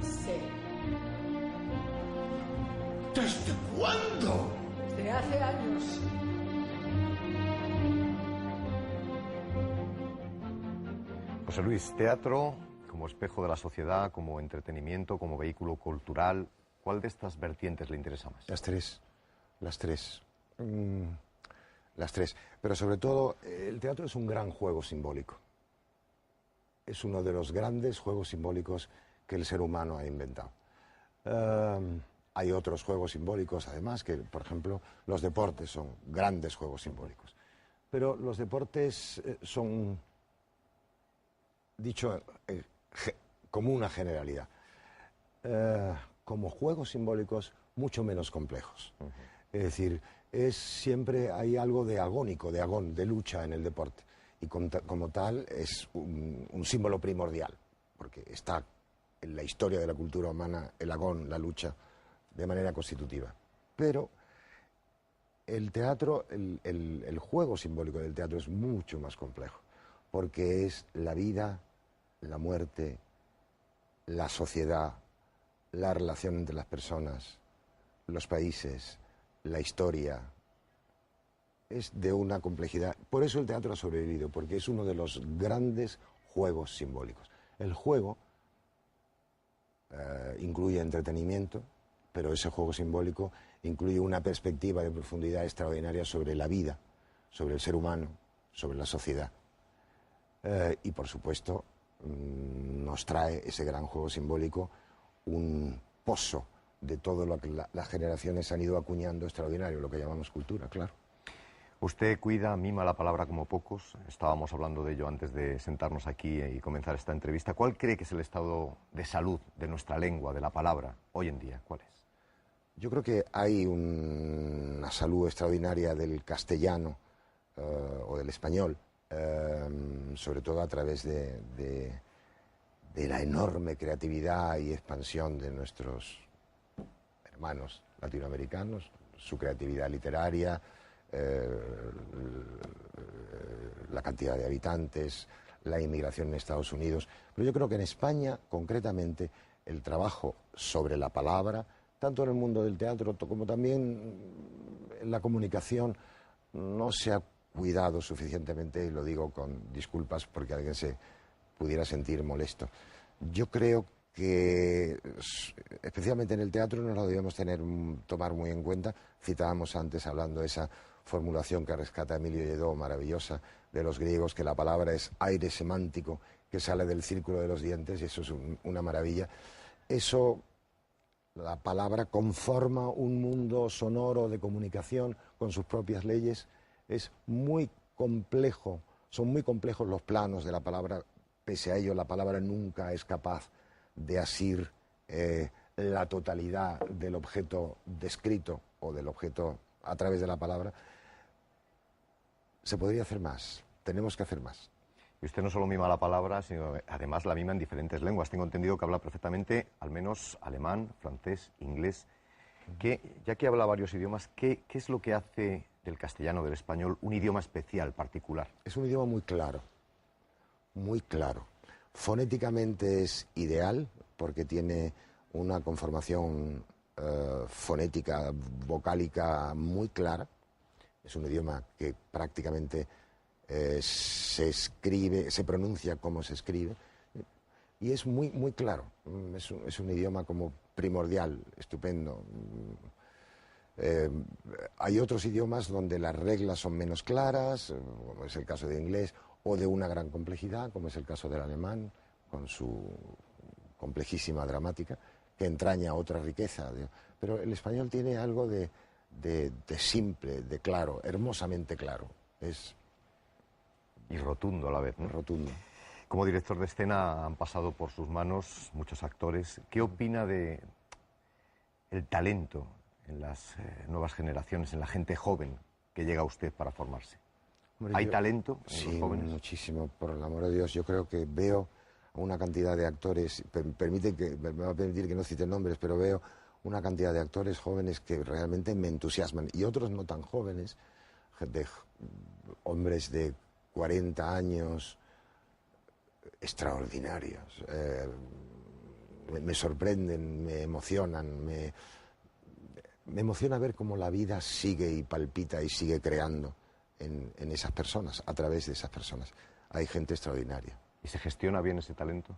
Sí. ¿Desde cuándo? Desde hace años. José Luis, teatro como espejo de la sociedad, como entretenimiento, como vehículo cultural, ¿cuál de estas vertientes le interesa más? Las tres. Las tres. Las tres. Pero sobre todo, el teatro es un gran juego simbólico. Es uno de los grandes juegos simbólicos que el ser humano ha inventado. Hay otros juegos simbólicos, además, que, por ejemplo, los deportes son grandes juegos simbólicos. Pero los deportes son, dicho como una generalidad, como juegos simbólicos mucho menos complejos. Es decir, siempre hay algo de agónico, de agón, de lucha en el deporte. Y como tal es un símbolo primordial, porque está en la historia de la cultura humana el agón, la lucha, de manera constitutiva. Pero el teatro, el juego simbólico del teatro es mucho más complejo, porque es la vida, la muerte, la sociedad, la relación entre las personas, los países, la historia. Es de una complejidad. Por eso el teatro ha sobrevivido, porque es uno de los grandes juegos simbólicos. El juego incluye entretenimiento, pero ese juego simbólico incluye una perspectiva de profundidad extraordinaria sobre la vida, sobre el ser humano, sobre la sociedad. Y por supuesto nos trae ese gran juego simbólico un pozo de todo lo que las generaciones han ido acuñando extraordinario, lo que llamamos cultura, claro. Usted cuida, mima la palabra como pocos. Estábamos hablando de ello antes de sentarnos aquí y comenzar esta entrevista. ¿Cuál cree que es el estado de salud de nuestra lengua, de la palabra, hoy en día? ¿Cuál es? Yo creo que hay una salud extraordinaria del castellano o del español, sobre todo a través de la enorme creatividad y expansión de nuestros hermanos latinoamericanos, su creatividad literaria, la cantidad de habitantes, la inmigración en Estados Unidos. Pero yo creo que en España, concretamente, el trabajo sobre la palabra, tanto en el mundo del teatro como también en la comunicación, no se ha cuidado suficientemente, y lo digo con disculpas porque alguien se pudiera sentir molesto. Yo creo que, especialmente en el teatro, nos lo debemos tomar muy en cuenta. Citábamos antes, hablando de esa formulación que rescata Emilio Lledó, maravillosa, de los griegos, que la palabra es aire semántico, que sale del círculo de los dientes, y eso es una maravilla. Eso, la palabra conforma un mundo sonoro de comunicación con sus propias leyes. Es muy complejo, son muy complejos los planos de la palabra. Pese a ello, la palabra nunca es capaz de asir la totalidad del objeto descrito o del objeto a través de la palabra. Se podría hacer más, tenemos que hacer más. Y usted no solo mima la palabra, sino además la mima en diferentes lenguas. Tengo entendido que habla perfectamente al menos alemán, francés, inglés. Ya que habla varios idiomas, ¿qué es lo que hace del castellano, del español, un idioma especial, particular? Es un idioma muy claro, muy claro. Fonéticamente es ideal porque tiene una conformación fonética, vocálica muy clara. Es un idioma que prácticamente se escribe, se pronuncia como se escribe, y es muy, muy claro. Es un idioma como primordial, estupendo. Hay otros idiomas donde las reglas son menos claras, como es el caso de inglés, o de una gran complejidad, como es el caso del alemán, con su complejísima gramática, que entraña otra riqueza. Pero el español tiene algo de simple, de claro, hermosamente claro. Y rotundo a la vez, ¿no? Rotundo. Como director de escena han pasado por sus manos muchos actores. ¿Qué opina de el talento en las nuevas generaciones, en la gente joven que llega a usted para formarse? Hombre, ¿Hay talento en los jóvenes? Sí, muchísimo, por el amor de Dios. Yo creo que veo una cantidad de actores, me va a permitir que no cite nombres, pero veo una cantidad de actores jóvenes que realmente me entusiasman, y otros no tan jóvenes, hombres de 40 años, extraordinarios, me sorprenden, me emocionan, me emociona ver cómo la vida sigue y palpita y sigue creando en esas personas, a través de esas personas. Hay gente extraordinaria. ¿Y se gestiona bien ese talento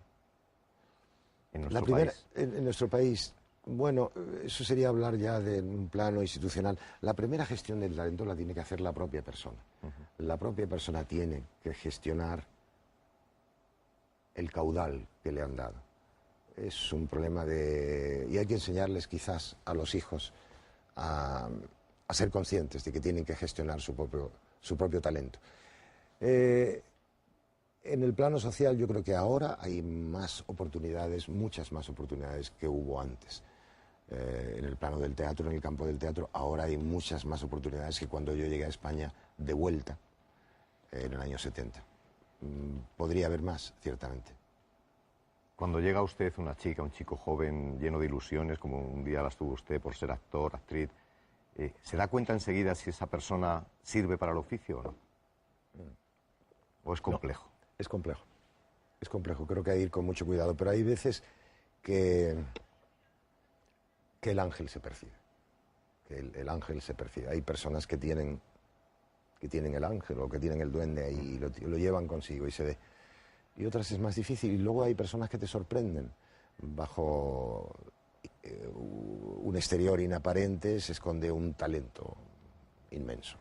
en nuestro país? En nuestro país, bueno, eso sería hablar ya de un plano institucional. La primera gestión del talento la tiene que hacer la propia persona. La propia persona tiene que gestionar el caudal que le han dado. Es un problema y hay que enseñarles quizás a los hijos a ser conscientes de que tienen que gestionar su propio talento. En el plano social yo creo que ahora hay más oportunidades, muchas más oportunidades que hubo antes. En el plano del teatro, en el campo del teatro, ahora hay muchas más oportunidades que cuando yo llegué a España de vuelta en el año 70. Podría haber más, ciertamente. Cuando llega usted, una chica, un chico joven, lleno de ilusiones, como un día las tuvo usted por ser actor, actriz, ¿se da cuenta enseguida si esa persona sirve para el oficio o no? ¿O es complejo? No, es complejo. Es complejo, creo que hay que ir con mucho cuidado, pero hay veces que el ángel se percibe. Que el ángel se percibe. Hay personas que tienen el ángel o que tienen el duende ahí y lo llevan consigo y se ve. Y otras es más difícil. Y luego hay personas que te sorprenden. Bajo un exterior inaparente se esconde un talento inmenso.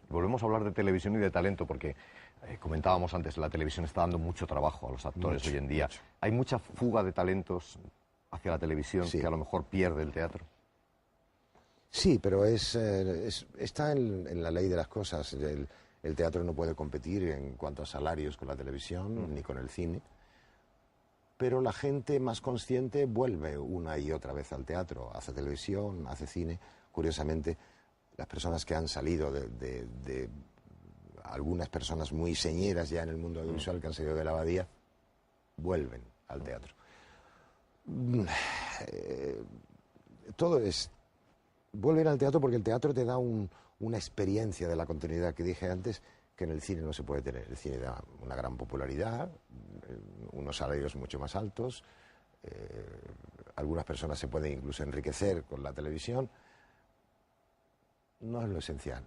Volvemos a hablar de televisión y de talento porque comentábamos antes, la televisión está dando mucho trabajo a los actores hoy en día. Mucho. Hay mucha fuga de talentos hacia la televisión que a lo mejor pierde el teatro. Sí, pero está en la ley de las cosas. El teatro no puede competir en cuanto a salarios con la televisión ni con el cine. Pero la gente más consciente vuelve una y otra vez al teatro, hace televisión, hace cine. Curiosamente, las personas que han salido de algunas personas muy señeras ya en el mundo audiovisual que han salido de la abadía, vuelven al teatro. Todo es... Vuelven al teatro porque el teatro te da una experiencia de la continuidad que dije antes, que en el cine no se puede tener. El cine da una gran popularidad, unos salarios mucho más altos, algunas personas se pueden incluso enriquecer con la televisión. No es lo esencial.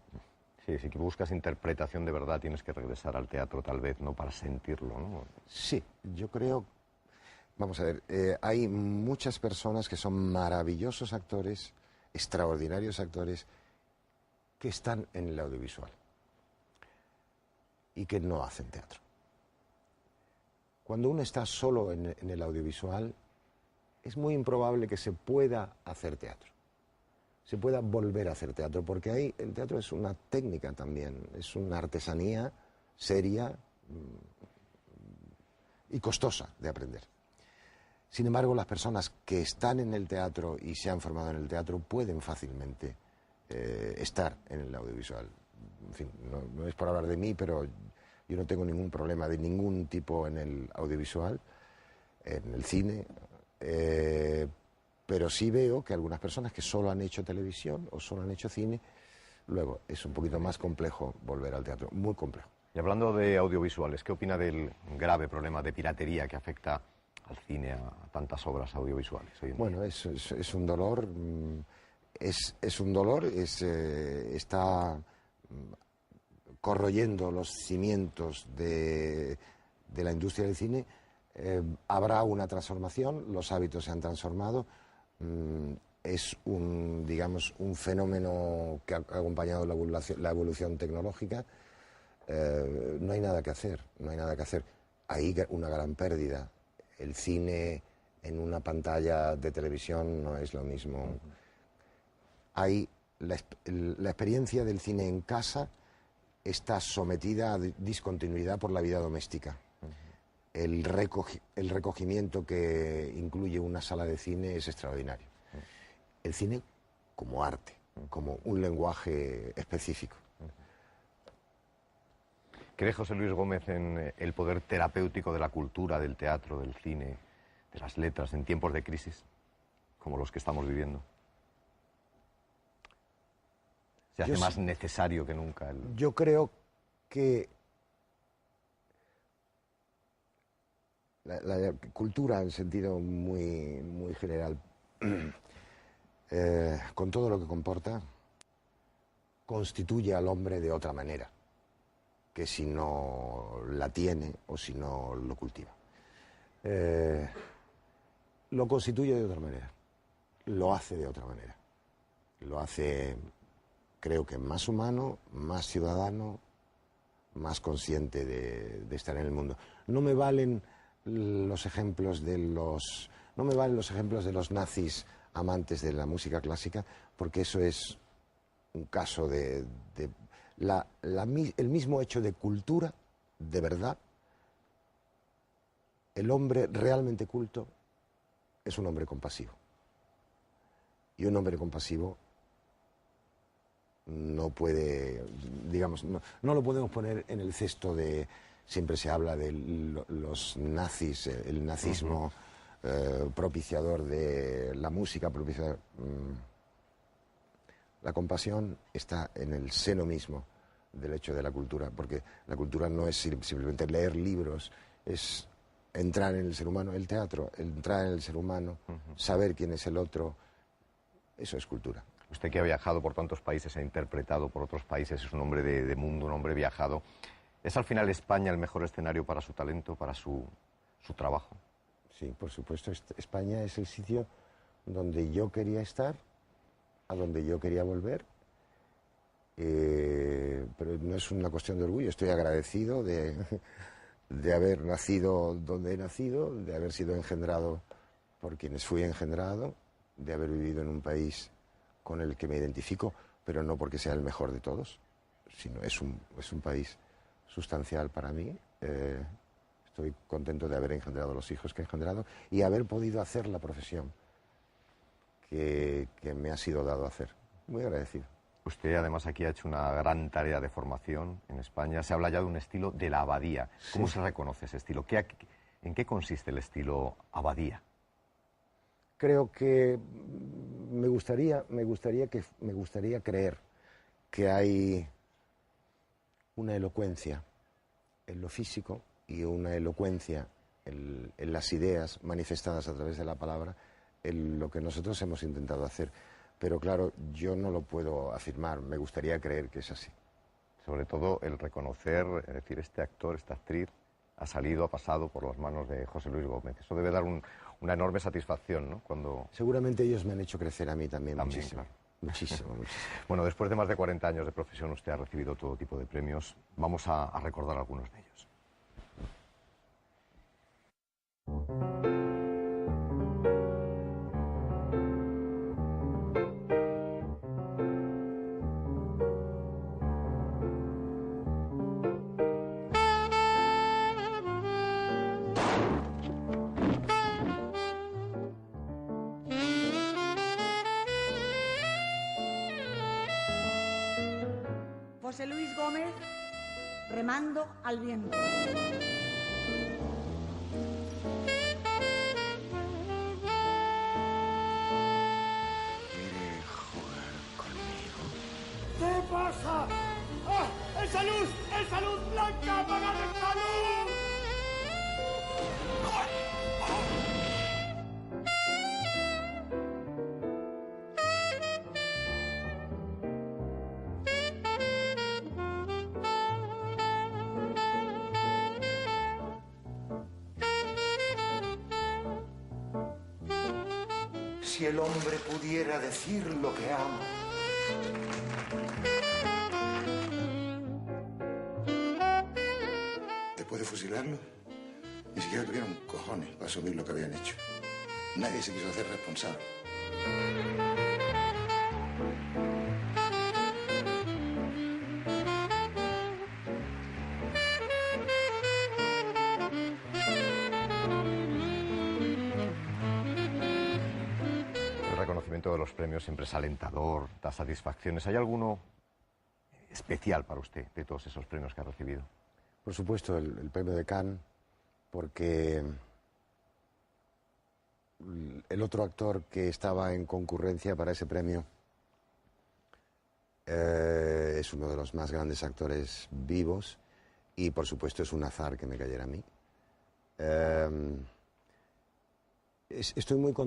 Sí, si buscas interpretación de verdad tienes que regresar al teatro tal vez, ¿no? Para sentirlo, ¿no? Sí, yo creo... Vamos a ver, hay muchas personas que son maravillosos actores, extraordinarios actores, que están en el audiovisual y que no hacen teatro. Cuando uno está solo en el audiovisual, es muy improbable que se pueda hacer teatro, se pueda volver a hacer teatro, porque ahí el teatro es una técnica también, es una artesanía seria y costosa de aprender. Sin embargo, las personas que están en el teatro y se han formado en el teatro pueden fácilmente estar en el audiovisual. En fin, no es por hablar de mí, pero yo no tengo ningún problema de ningún tipo en el audiovisual, en el cine, pero sí veo que algunas personas que solo han hecho televisión o solo han hecho cine, luego es un poquito más complejo volver al teatro, muy complejo. Y hablando de audiovisuales, ¿qué opina del grave problema de piratería que afecta al cine, a tantas obras audiovisuales hoy en día? Bueno, es un dolor, es un dolor, está corroyendo los cimientos de la industria del cine. Habrá una transformación, los hábitos se han transformado, es digamos, un fenómeno que ha acompañado la evolución tecnológica. No hay nada que hacer, no hay nada que hacer. Hay una gran pérdida. El cine en una pantalla de televisión no es lo mismo. Hay la experiencia del cine en casa está sometida a discontinuidad por la vida doméstica. El recogimiento que incluye una sala de cine es extraordinario. El cine como arte, como un lenguaje específico. ¿Cree José Luis Gómez en el poder terapéutico de la cultura, del teatro, del cine, de las letras, en tiempos de crisis, como los que estamos viviendo? ¿Se hace más necesario que nunca? Yo creo que la cultura en sentido muy, muy general, con todo lo que comporta, constituye al hombre de otra manera que si no la tiene o si no lo cultiva. Lo constituye de otra manera, lo hace de otra manera, lo hace, creo que más humano, más ciudadano, más consciente de estar en el mundo. No me valen los ejemplos de los nazis amantes de la música clásica, porque eso es un caso de el mismo hecho de cultura, de verdad. El hombre realmente culto es un hombre compasivo. Y un hombre compasivo no puede, digamos, no lo podemos poner en el cesto de, siempre se habla de los nazis, el nazismo propiciador de la música, propiciador. La compasión está en el seno mismo del hecho de la cultura, porque la cultura no es simplemente leer libros, es entrar en el ser humano, el teatro, entrar en el ser humano, saber quién es el otro, eso es cultura. Usted que ha viajado por tantos países, ha interpretado por otros países, es un hombre de mundo, un hombre viajado. ¿Es al final España el mejor escenario para su talento, para su trabajo? Sí, por supuesto. España es el sitio donde yo quería estar, a donde yo quería volver, pero no es una cuestión de orgullo. Estoy agradecido de haber nacido donde he nacido, de haber sido engendrado por quienes fui engendrado, de haber vivido en un país con el que me identifico, pero no porque sea el mejor de todos, sino es un país sustancial para mí. Estoy contento de haber engendrado los hijos que he engendrado y haber podido hacer la profesión que me ha sido dado hacer. Muy agradecido. Usted además aquí ha hecho una gran tarea de formación en España. Se habla ya de un estilo de la abadía. ¿Cómo se reconoce ese estilo? ¿En qué consiste el estilo abadía? Creo que me gustaría creer que hay una elocuencia en lo físico y una elocuencia en las ideas manifestadas a través de la palabra, en lo que nosotros hemos intentado hacer. Pero claro, yo no lo puedo afirmar, me gustaría creer que es así. Sobre todo el reconocer, es decir, este actor, esta actriz, ha pasado por las manos de José Luis Gómez. Eso debe dar una enorme satisfacción, ¿no? Cuando... Seguramente ellos me han hecho crecer a mí también muchísimo. Claro. Muchísimo. Bueno, después de más de 40 años de profesión, usted ha recibido todo tipo de premios. Vamos a recordar algunos de ellos. José Luis Gómez, Remando al viento. ¿Quiere jugar conmigo? ¿Qué pasa? ¡Ah! ¡Esa luz! ¡Esa luz blanca! ¡Apagad esta luz! Si el hombre pudiera decir lo que ama. Después de fusilarlo, ni siquiera tuvieron cojones para asumir lo que habían hecho. Nadie se quiso hacer responsable. De los premios siempre es alentador, da satisfacciones. ¿Hay alguno especial para usted de todos esos premios que ha recibido? Por supuesto, el premio de Cannes, porque el otro actor que estaba en concurrencia para ese premio es uno de los más grandes actores vivos y, por supuesto, es un azar que me cayera a mí. Estoy muy contento.